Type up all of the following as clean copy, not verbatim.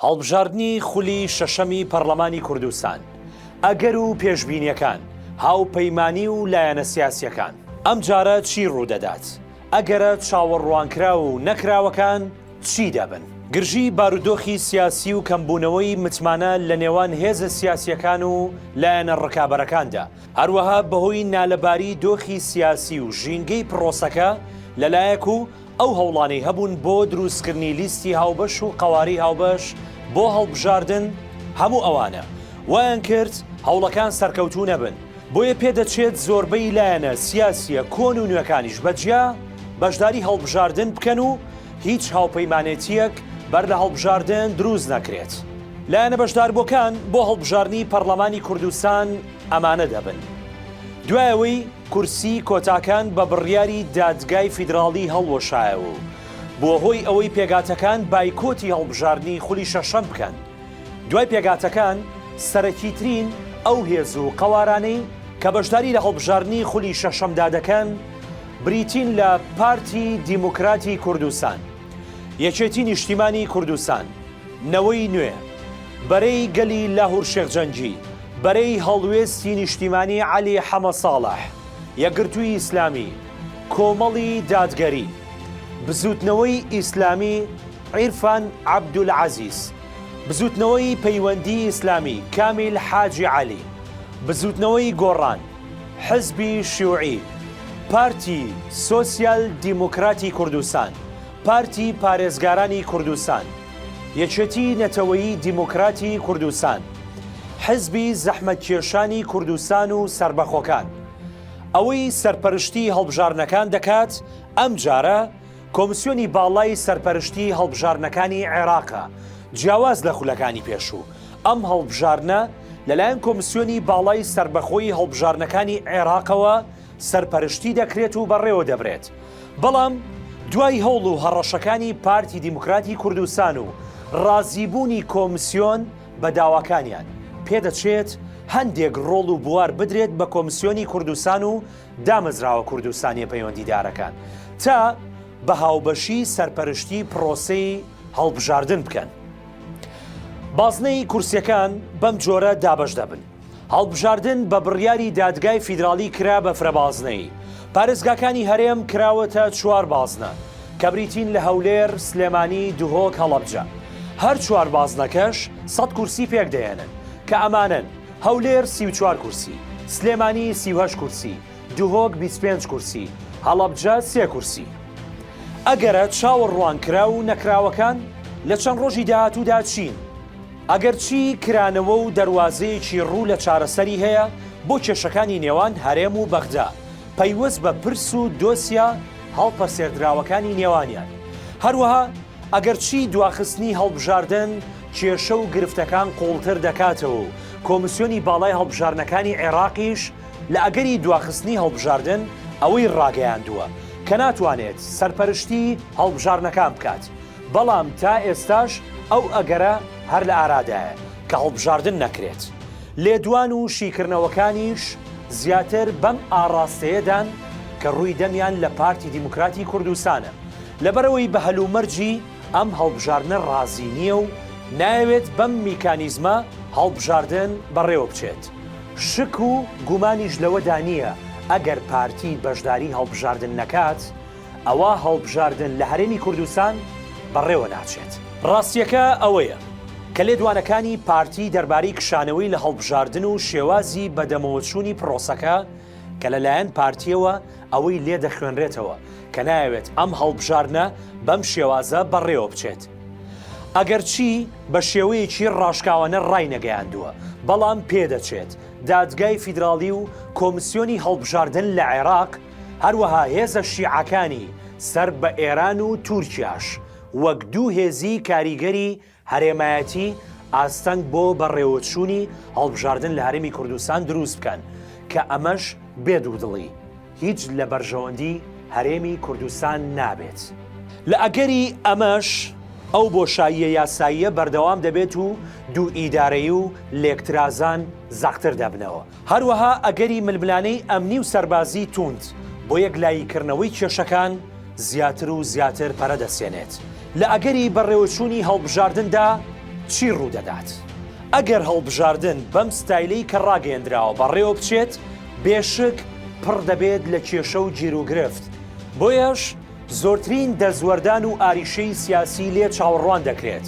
هەڵبژاردنی خولی شەشەمی پەرلەمانی کوردستان، ئەگەر و پێشبینیەکان، هاوپەیمانی و لایەنە سیاسیەکان ئەم جارە چی ڕوودەدات؟ ئەگەرە چاوەڕوانکرا و نەکراوەکان چی دەبن؟ گرژی بارودۆخی سیاسی و کەمبوونەوەی متمانە لە نێوان هێزە سیاسیەکان و لایەنە ڕکابەرەکاندا، هەروەها بەهۆی نالەباری دۆخی سیاسی و ژینگەی پرۆسەکە لەلایەک و ئەو هەوڵانەی هەبوون بۆ دروستکردنی لیستی هاوبەش و قەواری هاوبەش بۆ هەڵبژاردن، هەموو ئەوانە وایان کرد هەوڵەکان سەرکەوتوو نەبن. بۆیە پێدەچێت زۆربەی لایەنە سیاسیە کۆن و نوێەکانیش بەجیا بەشداری هەڵبژاردن بکەن و هیچ هاوپەیمانێتیەک بەر لە هەڵبژاردن دروست نەکرێت. لایەنە بەشداربووەکان بۆ هەڵبژاردنی پەرلەمانی کوردستان ئەمانە دەبن: دوایەوەی کورسی کۆتاکان بە بڕیاری دادگای فیدراڵی هەڵوەشایەوە بۆ هۆی ئەوەی پێگاتەکان بایکۆتی هەڵبژاردنی خولی شەشەم بکەن. دوای پێگاتەکان سەرەکیترین ئەو هێز و قەوارانەی کە بەشداری لە هەڵبژاردنی خولی شەشەمدا دەکەن بریتین لە پارتی دیموکراتی کوردستان، یەکێتی نیشتیمانی کوردستان، نەوەی نوێ، بەرەی گەلی لاهور شێخجەنجی، بەرەی هەڵوێستی نیشتیمانی عەلی حەمە ساڵح، یەکگرتووی ئیسلامی، کۆمەڵی دادگەری، بزوتنەوەی ئیسلامی عیرفان عەبدولعەزیز، بزوتنەوەی پەیوەندی ئیسلامی کامیل حاجی عەلی، بزوتنەوەی گۆڕان، حزبی شیوعی، پارتی سۆسیال دیموکراتی کوردستان، پارتی پارێزگارانی کوردستان، یەکێتی نەتەوەیی دیموکراتی کوردستان، حزبی زەحمەتکێشانی کوردستان و سربەخۆکان. ئەوەی سەرپەرشتی هەڵبژاردنەکان دەکات ئەم جارە کۆمسیۆنی باڵای سەرپەرشتی هەڵبژاردنەکانی عێراقە، جیاواز لە خولەکانی پێشوو. ئەم هەڵبژاردنە لەلایەن کۆمسیۆنی باڵای سربەخۆی هەڵبژاردنەکانی عێراقەوە سەرپەرشتی دەکرێت و بەڕێوە دەبرێت. بەڵام دوای هەوڵ و هەڕەشەکانی پارتی دیموکراتی کوردستان و ڕازیبوونی کۆمسیۆن بە داواکانیان پێدەچێت هەندێک ڕۆڵ و بوار بدرێت بە کۆمسیۆنی کوردستان و دامەزراوە کوردستانی پەیوەندیدارەکان تا بە هاوبەشی سەرپەرشتی پرۆسەی هەڵبژاردن بکەن. بازنەی کورسیەکان بەم جۆرە دابەش دەبن. هەڵبژاردن بە بڕیاری دادگای فیدراڵی کرا بە فرەبازنەی. پارێزگاکانی هەرێم کراوەتە 4 بازنە کە بریتین لە هەولێر، سلێمانی، دوهۆک، هەڵەبجە. هەر 4 بازنەکەش 100 کورسی پێک دەێنن کە ئەمانن: هەولێر 34 کورسی، سلێمانی 38 کورسی، دوهۆک 25 کورسی، هەڵەبجە 3 کورسی. ئەگەرە چاوەڕوانکرا و نەکراوەکان لە چەند ڕۆژی داهاتوودا چین؟ ئەگەر چی کرانەوە و دەواازەیەکی ڕوو لە چارەسەری هەیە بۆ کێشەکانی نێوان هەرێم و بەغدا پەیوەست بە پرس و دۆسیە هەڵپەسێردراوەکانی نێوانیان. هەروەها ئەگەر چی دواخستنی هەڵبژاردن کێشە و گرفتەکان قوڵتر دەکاتەوە و کۆمسیۆنی باڵای هەڵبژاردنەکانی عێراقیش لە ئەگەری دواخستنی هەڵبژاردن ئەوەی ڕاگەیاندووە کە ناتوانێت سەرپەرشتی هەڵبژاردنەکان بکات. بەڵام تا ئێستاش ئەو ئەگەرە هەر لە ئارادایە کە هەڵبژاردن نەکرێت. لێدوان و شیکردنەوەکانیش زیاتر بەم ئاڕاستەیەدان کە ڕووی دەمیان لە پارتی دیموکراتی کوردستانە لەبەرەوەی بە هەلومەرجی ئەم هەڵبژاردنە ڕازی نییە و ناوێت بەم میکانیزمە هەڵبژاردن بەڕێوە بچێت. شک و گومانیش لەوەدا نییە ئەگەر پارتی بەشداری هەڵبژاردن نەکات ئەوە هەڵبژاردن لە هەرێمی کوردستان بەڕێوە ناچێت. ڕاستیەکە ئەوەیە کە لێدوانەکانی پارتی دەربارەی کشانەوەی لە هەڵبژاردن و شێوازی بەدەمەوەچوونی پرۆسەکە کە لەلایەن پارتیەوە ئەوەی لێ دەخوێنرێتەوە کە ناوێت ئەم هەڵبژاردنە بەم شێوازە بەڕێوە بچێت. ئەگەر چی بە شێوەیەکی ڕاشکاوانە ڕای نەگەیاندووە، بەڵام پێدەچێت دادگای فیدراڵی و کۆمسیۆنی هەڵبژاردن لە عێراق، هەروەها هێزە شیعەکانی سەر بە ئێران و تورکیاش وەک دوو هێزی کاریگەری هەرێمایەتی ئاستەنگ بۆ بەڕێوەچوونی هەڵبژاردن لە هەرێمی کوردستان دروست بکەن کە ئەمەش بێدوودڵی هیچ لە بەرژەوەندی هەرێمی کوردستان نابێت. لە ئەگەری ئەمەش ئەو بۆشاییە یاساییە بەردەوام دەبێت و دوو ئیدارەیی و لێکترازان زەختر دەبنەوە. هەروەها ئەگەری ململانەی ئەمنی و سەربازی توند بۆ یەکلاییکردنەوەی کێشەکان زیاتر و زیاتر پەرە دەسێنێت. لە ئەگەری بەڕێوەچوونی هەڵبژاردندا چی ڕوودەدات؟ ئەگەر هەڵبژاردن بەم ستایلەی کە ڕاگەیەندراوە بەڕێوە بچێت بێشک پڕ دەبێت لە کێشە و گیرروگرفت بۆیەش زۆرترین دەزوەردان و ئاریشەی سیاسی لێ چاوەڕوان دەکرێت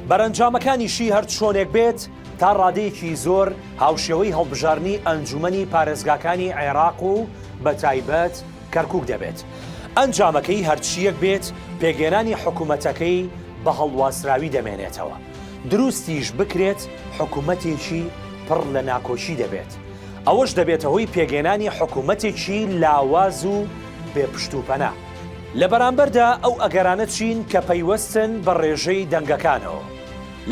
بەرەنجامەکانیشی هەر چۆنێک بێت تا ڕادەیەکی زۆر هاوشێوەی هەڵبژارنی ئەنجومەنی پارێزگاکانی عێراق و بە تایبەت کەرکووک دەبێت ئەنجامەکەی هەرچیەک بێت پێگەێنانی حکوومەتەکەی بە هەڵواسراوی دەمێنێتەوە دروستیش بکرێت حکوومەتێکی پڕ لە ناکۆشی دەبێت ئەوەش دەبێتە هۆی پێگەێنانی حکوومەتێکی لاواز و بێپشتوپەنا لە بەرامبەردا ئەو ئەگەرانە چین کە پەیوەستن بە ڕێژەی دەنگەکانەوە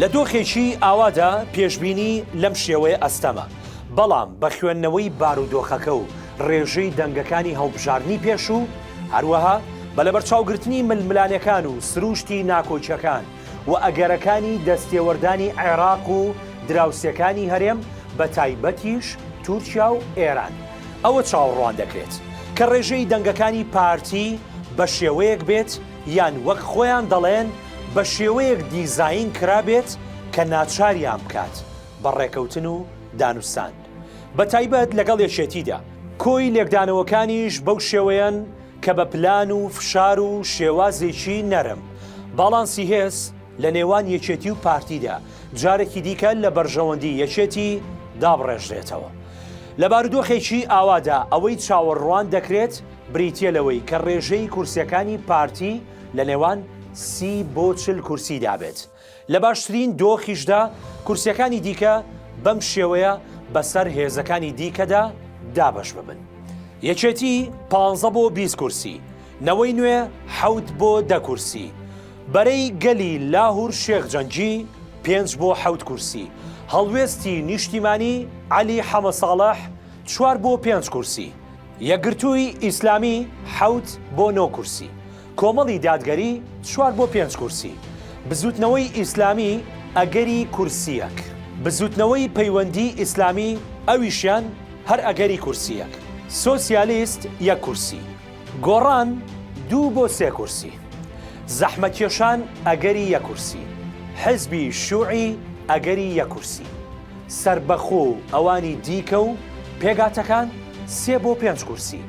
لە دۆخێکی ئاوادا پێشبینی لەم شێوەیە ئەستەمە بەڵام بە خوێندنەوەی بارودۆخەکە و ڕێژەی دەنگەکانی هەڵبژارنی پێش و هەروەها بە لەبەرچاوگرتنی ململانەکان و سروشتی ناکۆچەکان و ئەگەرەکانی دەستێوەردانی عێراق و دراوسەکانی هەرێم بە تایبەتیش تورکیا و ئێران ئەوە چاوەڕوان دەکرێت کە ڕێژەی دەنگەکانی پارتی بە شێوەیەک بێت یان وەک خۆیان دەڵێن بە شێوەیەک دیزاین کرابێت کە ناچاریان بکات بە ڕێکەوتن و دانوستان بە تایبەت لەگەڵ یەکێتیدا کۆی لێکدانەوەکانیش بەو شێوەیەن کە بە پلان و فشار و شێوازێکی نەرم باڵانسی هێز لە نێوان یەکێتی و پارتیدا جارێکی دیکە لە بەرژەوەندی یەکێتی دابڕێژرێتەوە لە بارودۆخێکی ئاوادا ئەوەی چاوەڕوان دەکرێت بریتیە لەوەی کە ڕێژەی کورسیەکانی پارتی لە نێوان 30 بۆ 40 کورسی دابێت لە باشترین دۆخیشدا کورسیەکانی دیکە بەم شێوەیە بەسەر هێزەکانی دیکەدا دابەش ببن یەکێتی 15 بۆ 20 کورسی نەوەی نوێ 7 بۆ 10 کورسی بەرەی گەلی لاهور شێخجەنجی 5 بۆ 7 کورسی هەڵوێستی نیشتیمانی عەلی حەمە ساڵح 4 بۆ 5 کورسی یەکگرتووی ئیسلامی 7 بۆ 9 کورسی کۆمەڵی دادگەری 4 بۆ 5 کورسی بزوتنەوەی ئیسلامی ئەگەری کورسیەک بزوتنەوەی پەیوەندی ئیسلامی ئەویشیان هەر ئەگەری کورسیەک سۆسیالیست 1 کورسی گۆڕان 2 بۆ 3 کورسی زەحمەتکێشان ئەگەری 1 کورسی حزبی شوعی ئەگەری 1 کورسی سربەخۆ و ئەوانی دیکە و پێگاتەکان 3 بۆ 5 کورسی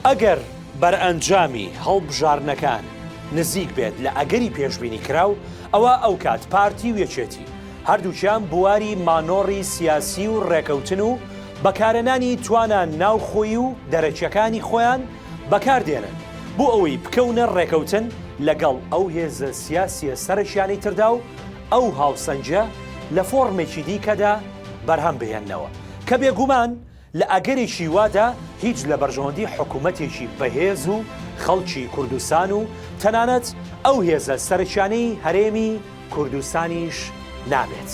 ئەگەر بەرئەنجامی هەڵبژارنەکان نزیک بێت لە ئەگەری پێشبینی کراو ئەوە ئەو کات پارتی و یەکێتی هەردووچیان بواری مانۆڕی سیاسی و ڕێکەوتن و بەکارهێنانی توانان ناوخۆیی و دەرەکیەکانی خۆیان بەکاردێنن بۆ ئەوەی بکەونە ڕێکەوتن لەگەڵ ئەو هێزە سیاسیە سەرشیانی تردا و ئەو هاوسەنجە لە فۆرمێکی دیکەدا بەرهەم بهێننەوە کە بێگومان لە ئەگەرێکی وادا هیچ لە بەرژەوەندی حکوومەتێکی بەهێز و خەڵکی کوردستان و تەنانەت ئەو هێزە سەرچانەی هەرێمی کوردستانیش نابێت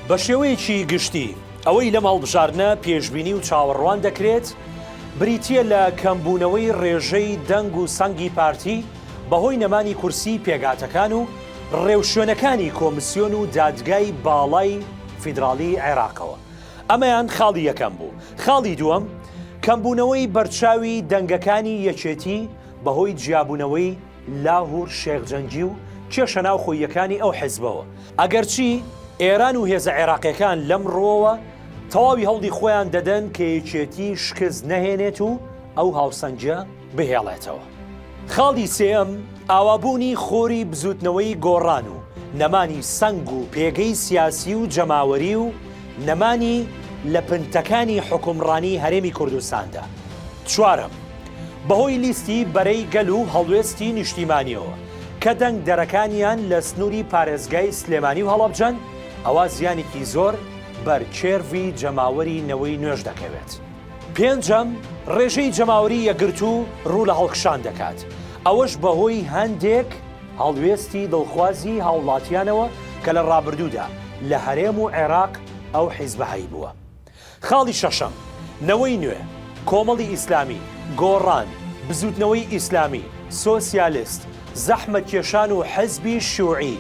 بە شێوەیەکی گشتی ئەوەی لە ماڵبژاردنە پێشبینی و چاوەڕوان دەکرێت بریتیە لە کەمبوونەوەی ڕێژەی دەنگ و سەنگی پارتی بەهۆی نەمانی کورسی پێگاتەکان و ڕێوشوێنەکانی کۆمسیۆن و دادگای باڵای فیدراڵی عێراقەوە ئەمەیان خاڵی یەکەم بوو خاڵی دووەم کەمبوونەوەی بەرچاوی دەنگەکانی یەکێتی بەهۆی جیابوونەوەی لاهور شێخجەنجی و کێشە ناوخۆییەکانی ئەو حیزبەوە ئەگەرچی ئێران و هێزە عێراقیەکان لەم ڕۆوە تەواوی هەڵدی خۆیان دەدەن کە یەکێتی شکست نەهێنێت و ئەو هاوسەنجە بهێڵێتەوە خاڵی سێەم ئاوابوونی خۆری بزوتنەوەی گۆڕان و نەمانی سەنگ و پێگەی سیاسی و جەماوەری و نەمانی لە پنتەکانی حکومڕانی هەرێمی کوردستاندا چوارم بەهۆی لیستی بەرەی گەل و هەڵوێستی نیشتیمانیەوە کە دەنگ دەرەکانیان لە سنووری پارێزگای سلێمانی و هەڵەبجەن ئەوە زیانێکی زۆر بەر کێرڤی جەماوەری نەوەی نوێژ دەکەوێت پێنجەم ڕێژەی جەماوەری یەکگرت و ڕوو لە هەڵکشان دەکات ئەوەش بەهۆی هەندێک هەڵوێستی دڵخوازی هاوڵاتیانەوە کە لە ڕابردوودا لە هەرێم و عێراق ئەو حیزبە هەی بووە خاڵی شەشەم نەوەی نوێ کۆمەڵی ئیسلامی گۆڕان بزوتنەوەی ئیسلامی سۆسیالیست زەحمەتکێشان و حزبی شوعی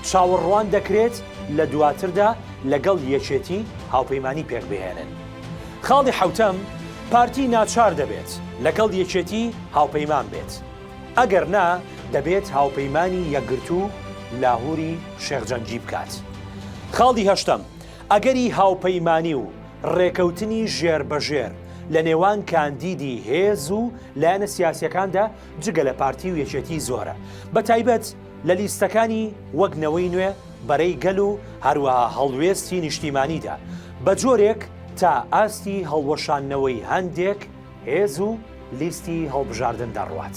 چاوەڕوان دەکرێت لە دواتردا لەگەڵ یەکێتی هاوپەیمانی پێک بهێنن خاڵی حەوتەم پارتی ناچار دەبێت لەگەڵ یەکێتی هاوپەیمان بێت ئەگەر نا دەبێت هاوپەیمانی یەکگرت و لاهوری شێخجەنجی بکات خاڵی هەشتم ئەگەری هاوپەیمانی و ڕێکەوتنی ژێربەژێر لە نێوان کاندیدی هێز و لایەنە سیاسیەکاندا جگە لە پارتی و یەکێتی زۆرە بە تایبەت لە لیستەکانی وەگنەوەی نوێ بەرەی گەل و هەروەها هەڵوێستی نیشتیمانیدا بە جۆرێک تا ئاستی هەڵوەشاندنەوەی هەندێک هێز و لیستی هەڵبژاردن دەڕوات.